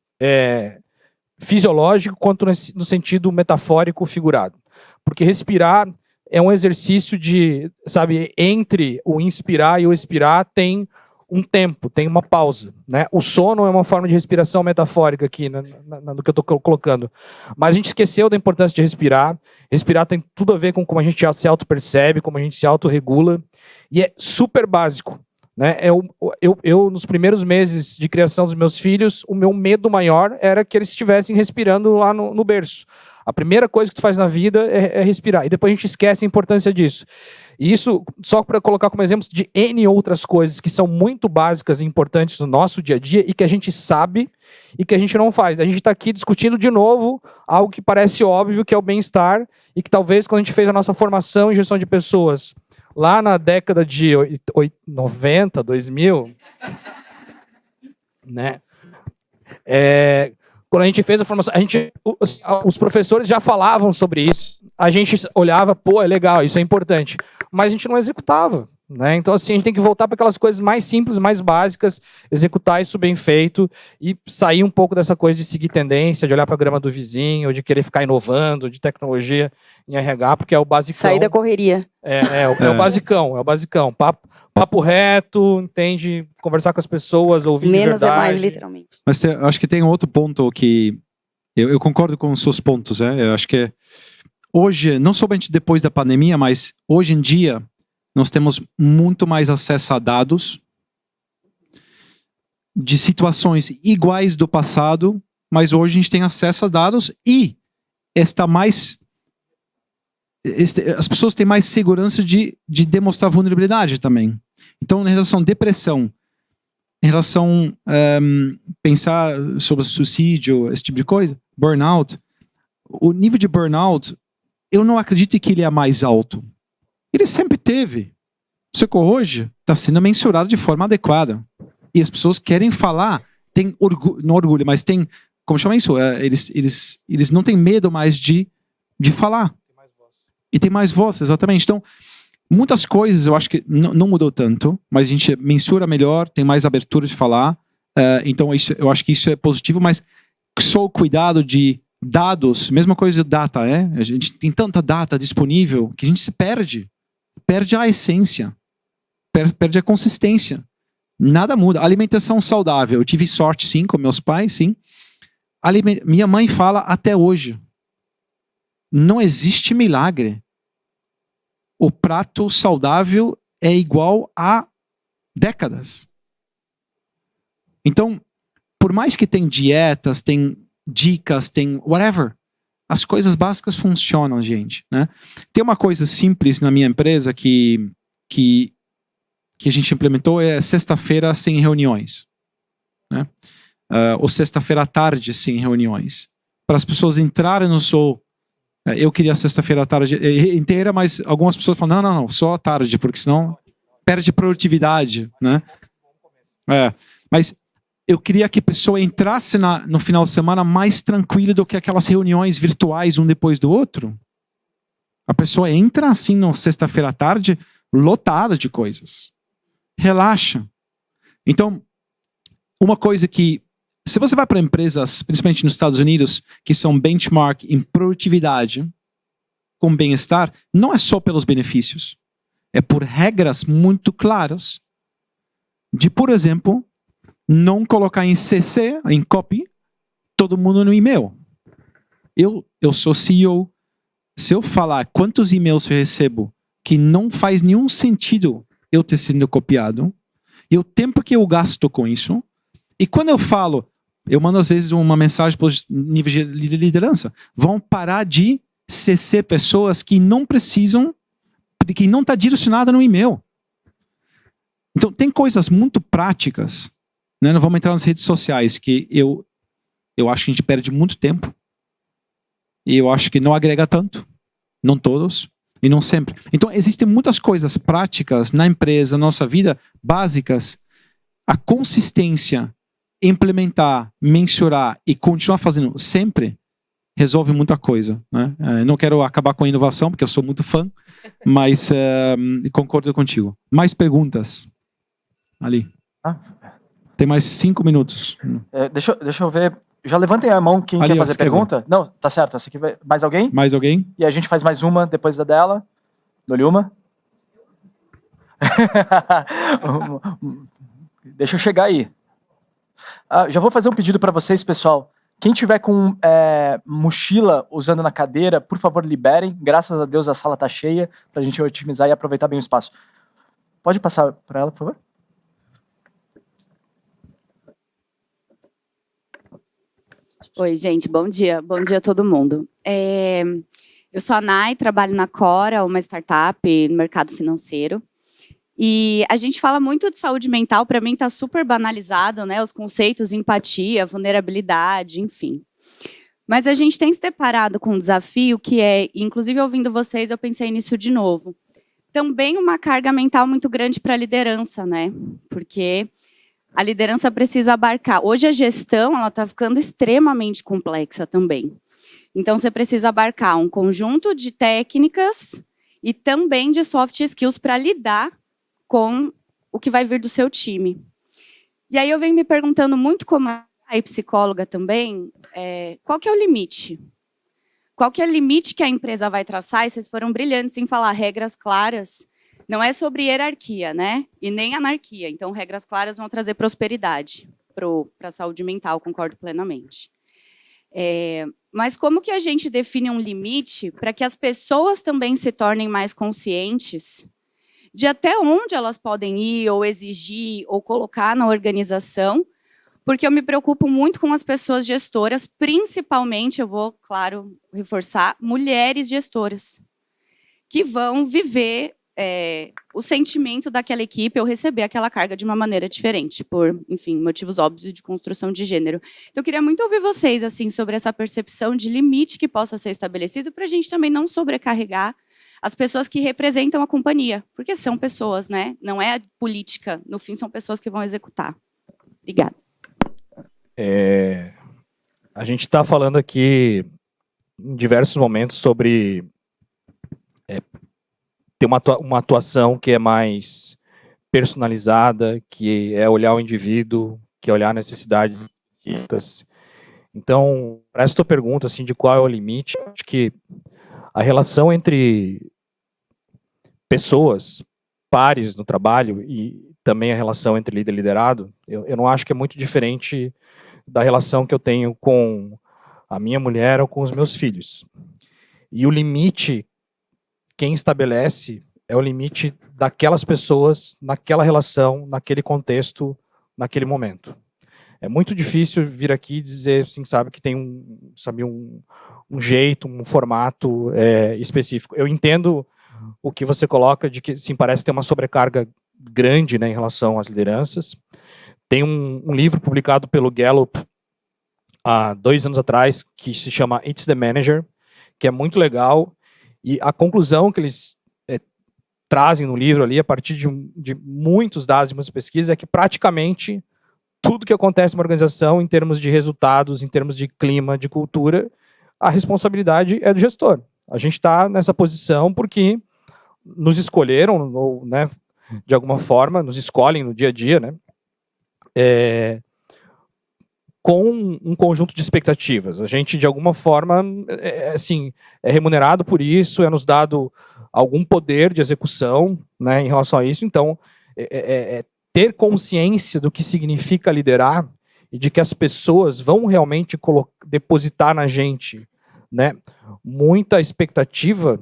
fisiológico, quanto no sentido metafórico figurado. Porque respirar é um exercício de, sabe, entre o inspirar e o expirar tem um tempo, tem uma pausa, né? O sono é uma forma de respiração metafórica aqui, no que eu estou colocando. Mas a gente esqueceu da importância de respirar. Respirar tem tudo a ver com como a gente se auto-percebe, como a gente se autorregula. E é super básico, né? Eu, nos primeiros meses de criação dos meus filhos, o meu medo maior era que eles estivessem respirando lá no berço. A primeira coisa que tu faz na vida é respirar. E depois a gente esquece a importância disso. E isso, só para colocar como exemplo de N outras coisas que são muito básicas e importantes no nosso dia a dia e que a gente sabe e que a gente não faz. A gente está aqui discutindo de novo algo que parece óbvio, que é o bem-estar, e que talvez quando a gente fez a nossa formação em gestão de pessoas, lá na década de 90, 2000, né? Quando a gente fez a formação, os professores já falavam sobre isso. A gente olhava, pô, é legal, isso é importante. Mas a gente não executava. Né? Então, assim, a gente tem que voltar para aquelas coisas mais simples, mais básicas, executar isso bem feito e sair um pouco dessa coisa de seguir tendência, de olhar para a grama do vizinho, de querer ficar inovando, de tecnologia em RH, porque é o basicão. Sair da correria. É o basicão. Papo reto, entende? Conversar com as pessoas, ouvir de verdade. Menos é mais, literalmente. Mas eu acho que tem outro ponto que eu concordo com os seus pontos. Eu acho que hoje, não somente depois da pandemia, mas hoje em dia, nós temos muito mais acesso a dados de situações iguais do passado, mas hoje a gente tem acesso a dados e as pessoas têm mais segurança de demonstrar vulnerabilidade também. Então, em relação à depressão, em relação a pensar sobre suicídio, esse tipo de coisa, burnout, o nível de burnout, eu não acredito que ele é mais alto. Ele sempre teve. Só que hoje está sendo mensurado de forma adequada. E as pessoas querem falar, tem não orgulho, mas tem, como chama isso? Eles não têm medo mais de falar. E tem mais voz, exatamente. Então, muitas coisas eu acho que não mudou tanto, mas a gente mensura melhor, tem mais abertura de falar. Então, eu acho que isso é positivo, mas só o cuidado de dados, mesma coisa de data, A gente tem tanta data disponível que a gente se perde a essência, perde a consistência. Nada muda. Alimentação saudável. Eu tive sorte, sim, com meus pais, sim. Minha mãe fala até hoje. Não existe milagre. O prato saudável é igual a décadas. Então, por mais que tem dietas, tem dicas, tem whatever, as coisas básicas funcionam, gente, né? Tem uma coisa simples na minha empresa que que a gente implementou é sexta-feira sem reuniões, né? Ou sexta-feira à tarde sem reuniões, para as pessoas entrarem no seu... Eu queria sexta-feira à tarde inteira, mas algumas pessoas falam, não, só à tarde, porque senão perde produtividade, né? Mas eu queria que a pessoa entrasse no final de semana mais tranquila do que aquelas reuniões virtuais um depois do outro. A pessoa entra assim na sexta-feira à tarde lotada de coisas. Relaxa. Então, uma coisa que, se você vai para empresas, principalmente nos Estados Unidos, que são benchmark em produtividade, com bem-estar, não é só pelos benefícios. É por regras muito claras de, por exemplo, não colocar em CC, em copy, todo mundo no e-mail. Eu sou CEO. Se eu falar quantos e-mails eu recebo que não faz nenhum sentido eu ter sido copiado, e o tempo que eu gasto com isso, e quando eu falo, eu mando às vezes uma mensagem para os níveis de liderança, vão parar de CC pessoas que não precisam, que não está direcionada no e-mail. Então tem coisas muito práticas, né? Não vamos entrar nas redes sociais, que eu acho que a gente perde muito tempo, e eu acho que não agrega tanto, não todos, e não sempre. Então existem muitas coisas práticas na empresa, na nossa vida, básicas. A consistência, implementar, mensurar e continuar fazendo sempre, resolve muita coisa, né? Não quero acabar com a inovação, porque eu sou muito fã, mas concordo contigo. Mais perguntas? Ali. Tem mais 5 minutos. Deixa eu ver. Já levantem a mão quem Ali, quer fazer esquerda. pergunta. Não, tá certo. Essa aqui vai... Mais alguém? Mais alguém? E a gente faz mais uma depois da dela. Dou-lhe uma. Deixa eu chegar aí. Já vou fazer um pedido para vocês, pessoal. Quem tiver com mochila usando na cadeira, por favor, liberem. Graças a Deus a sala tá cheia para a gente otimizar e aproveitar bem o espaço. Pode passar para ela, por favor? Oi, gente, bom dia. Bom dia a todo mundo. Eu sou a Nai, trabalho na Cora, uma startup no mercado financeiro. E a gente fala muito de saúde mental, para mim está super banalizado, né? Os conceitos empatia, vulnerabilidade, enfim. Mas a gente tem se deparado com um desafio que é, inclusive ouvindo vocês, eu pensei nisso de novo. Também uma carga mental muito grande para a liderança, né? Porque a liderança precisa abarcar. Hoje a gestão ela está ficando extremamente complexa também. Então você precisa abarcar um conjunto de técnicas e também de soft skills para lidar com o que vai vir do seu time. E aí eu venho me perguntando muito como psicóloga também, qual que é o limite? Qual que é o limite que a empresa vai traçar? E vocês foram brilhantes em falar regras claras. Não é sobre hierarquia, né? E nem anarquia. Então, regras claras vão trazer prosperidade para a saúde mental, concordo plenamente. Mas como que a gente define um limite para que as pessoas também se tornem mais conscientes de até onde elas podem ir, ou exigir, ou colocar na organização? Porque eu me preocupo muito com as pessoas gestoras, principalmente, eu vou, claro, reforçar, mulheres gestoras, que vão viver o sentimento daquela equipe ou receber aquela carga de uma maneira diferente, por, enfim, motivos óbvios de construção de gênero. Então, eu queria muito ouvir vocês assim, sobre essa percepção de limite que possa ser estabelecido para a gente também não sobrecarregar as pessoas que representam a companhia, porque são pessoas, né? Não é política, no fim são pessoas que vão executar. Obrigada. A gente está falando aqui em diversos momentos sobre ter uma atuação que é mais personalizada, que é olhar o indivíduo, que é olhar as necessidades específicas. Então, para essa tua pergunta assim, de qual é o limite, acho que a relação entre pessoas, pares no trabalho, e também a relação entre líder e liderado, eu não acho que é muito diferente da relação que eu tenho com a minha mulher ou com os meus filhos. E o limite, quem estabelece, é o limite daquelas pessoas, naquela relação, naquele contexto, naquele momento. É muito difícil vir aqui e dizer, assim, sabe, que tem um jeito, um formato específico. Eu entendo o que você coloca de que, sim, parece ter uma sobrecarga grande, né, em relação às lideranças. Tem um livro publicado pelo Gallup há 2 anos atrás, que se chama It's the Manager, que é muito legal, e a conclusão que eles trazem no livro ali, a partir de muitos dados, de muitas pesquisas, é que praticamente tudo que acontece numa organização, em termos de resultados, em termos de clima, de cultura, a responsabilidade é do gestor. A gente está nessa posição porque nos escolheram, ou, né, de alguma forma, nos escolhem no dia a dia, né, com um conjunto de expectativas. A gente, de alguma forma, assim, é remunerado por isso, é nos dado algum poder de execução, né, em relação a isso. Então, ter consciência do que significa liderar e de que as pessoas vão realmente depositar na gente, né, muita expectativa,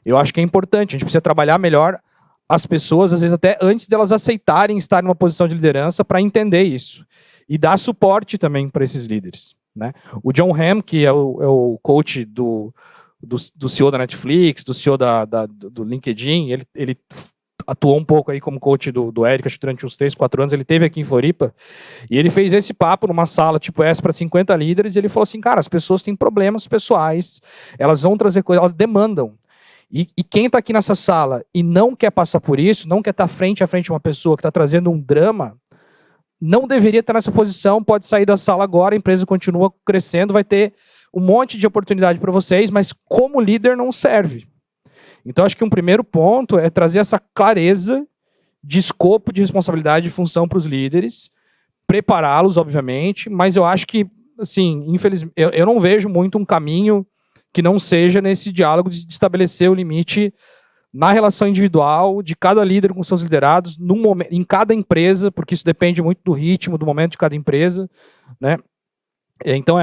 eu acho que é importante. A gente precisa trabalhar melhor as pessoas, às vezes até antes delas aceitarem estar numa posição de liderança, para entender isso. E dar suporte também para esses líderes, né? O John Hamm, que é o coach do CEO da Netflix, do CEO do LinkedIn, ele atuou um pouco aí como coach do Eric, acho que durante uns 3, 4 anos, ele esteve aqui em Floripa, e ele fez esse papo numa sala tipo essa para 50 líderes, e ele falou assim, cara, as pessoas têm problemas pessoais, elas vão trazer coisas, elas demandam. E quem está aqui nessa sala e não quer passar por isso, não quer estar frente a frente de uma pessoa que está trazendo um drama, não deveria estar nessa posição, pode sair da sala agora, a empresa continua crescendo, vai ter um monte de oportunidade para vocês, mas como líder não serve. Então, acho que um primeiro ponto é trazer essa clareza de escopo, de responsabilidade e função para os líderes, prepará-los, obviamente, mas eu acho que, assim, infelizmente, eu não vejo muito um caminho que não seja nesse diálogo de estabelecer o limite na relação individual de cada líder com seus liderados, em cada empresa, porque isso depende muito do ritmo, do momento de cada empresa, né? Então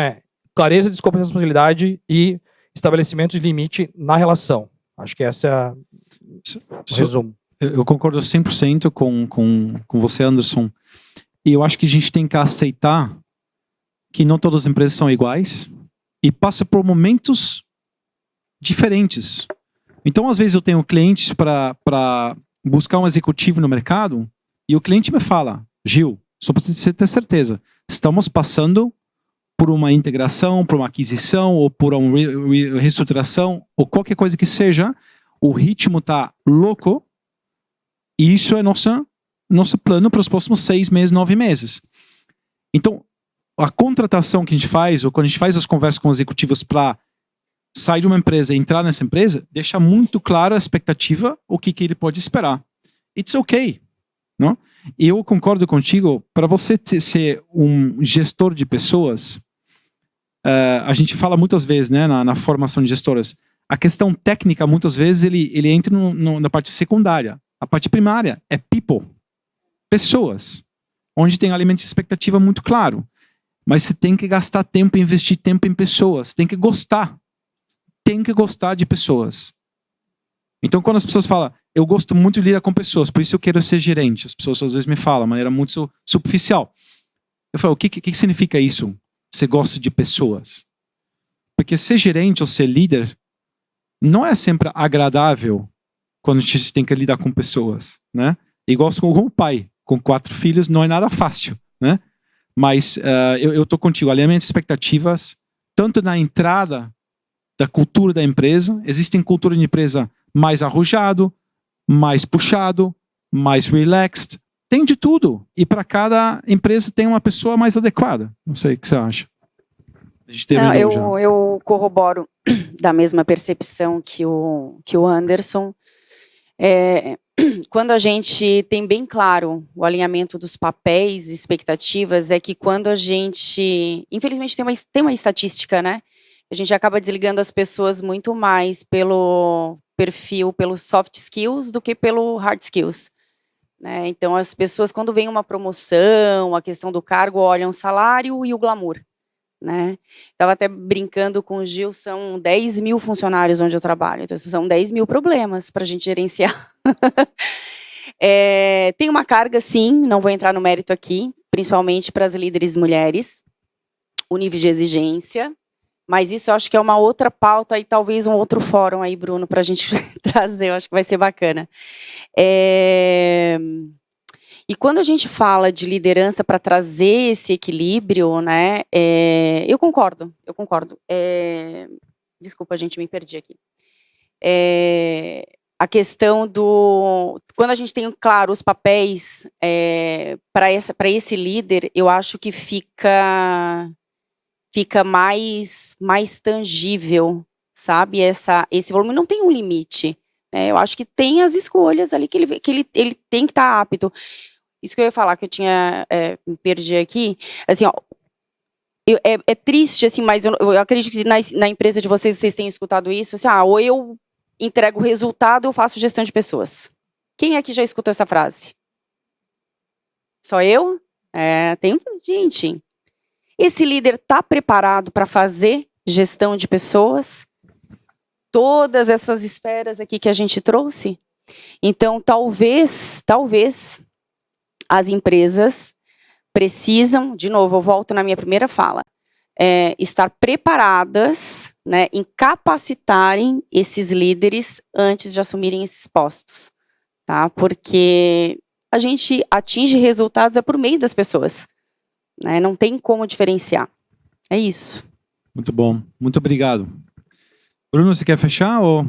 clareza de escopo e responsabilidade e estabelecimento de limite na relação. Acho que essa é o resumo. Eu concordo 100% com você, Anderson. E eu acho que a gente tem que aceitar que não todas as empresas são iguais e passa por momentos diferentes. Então, às vezes, eu tenho clientes para buscar um executivo no mercado e o cliente me fala, Gil, só para você ter certeza, estamos passando por uma integração, por uma aquisição ou por uma reestruturação ou qualquer coisa que seja, o ritmo está louco e isso é nosso plano para os próximos 6 meses, 9 meses. Então, a contratação que a gente faz, ou quando a gente faz as conversas com executivos para sair de uma empresa e entrar nessa empresa, deixa muito claro a expectativa, o que ele pode esperar. It's okay. Não? E eu concordo contigo, para você ser um gestor de pessoas, a gente fala muitas vezes, né, na formação de gestoras, a questão técnica, muitas vezes, ele entra na parte secundária. A parte primária é people, pessoas, onde tem alimento de expectativa muito claro. Mas você tem que gastar tempo, investir tempo em pessoas, tem que gostar de pessoas. Então, quando as pessoas falam, eu gosto muito de lidar com pessoas, por isso eu quero ser gerente, as pessoas às vezes me falam de maneira muito superficial. Eu falo, o que significa isso? Você gosta de pessoas? Porque ser gerente ou ser líder não é sempre agradável quando a gente tem que lidar com pessoas, né? Igual com o pai, com 4 filhos, não é nada fácil, né? Mas eu estou contigo, alinhamento de expectativas, tanto na entrada da cultura da empresa, existem culturas de empresa mais arrojado, mais puxado, mais relaxed, tem de tudo. E para cada empresa tem uma pessoa mais adequada. Não sei o que você acha. A gente eu corroboro da mesma percepção que o Anderson. Quando a gente tem bem claro o alinhamento dos papéis e expectativas, é que quando a gente... Infelizmente tem uma estatística, né? A gente acaba desligando as pessoas muito mais pelo perfil, pelos soft skills, do que pelo hard skills. Né? Então, as pessoas, quando vem uma promoção, a questão do cargo, olham o salário e o glamour. Né? Estava até brincando com o Gil, são 10 mil funcionários onde eu trabalho, então são 10 mil problemas para a gente gerenciar. Tem uma carga, sim, não vou entrar no mérito aqui, principalmente para as líderes mulheres, o nível de exigência, Mas isso eu acho que é uma outra pauta e talvez um outro fórum aí, Bruno, para a gente trazer, eu acho que vai ser bacana. E quando a gente fala de liderança para trazer esse equilíbrio, né, eu concordo. Desculpa, gente, me perdi aqui. A questão do... Quando a gente tem, claro, os papéis para esse líder, eu acho que fica mais tangível, sabe? Esse volume não tem um limite. Eu acho que tem as escolhas ali que ele tem que estar apto. Isso que eu ia falar, que eu tinha me perdi aqui. Assim, ó, é triste, assim, mas eu acredito que na empresa de vocês tenham escutado isso. Assim, ou eu entrego o resultado, ou eu faço gestão de pessoas. Quem aqui já escutou essa frase? Só eu? Tem gente. Esse líder está preparado para fazer gestão de pessoas? Todas essas esferas aqui que a gente trouxe? Então, talvez as empresas precisam, de novo, eu volto na minha primeira fala, estar preparadas, né, em capacitarem esses líderes antes de assumirem esses postos, tá? Porque a gente atinge resultados por meio das pessoas, né? Não tem como diferenciar. É isso. Muito bom. Muito obrigado. Bruno, você quer fechar ou...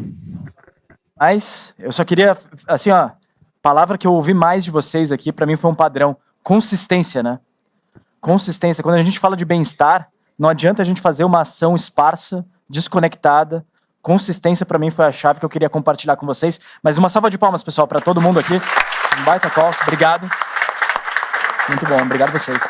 Mas eu só queria, assim, ó, palavra que eu ouvi mais de vocês aqui, para mim foi um padrão. Consistência, né? Consistência. Quando a gente fala de bem-estar, não adianta a gente fazer uma ação esparsa, desconectada. Consistência, para mim, foi a chave que eu queria compartilhar com vocês. Mas uma salva de palmas, pessoal, para todo mundo aqui. Um baita call. Obrigado. Muito bom. Obrigado a vocês.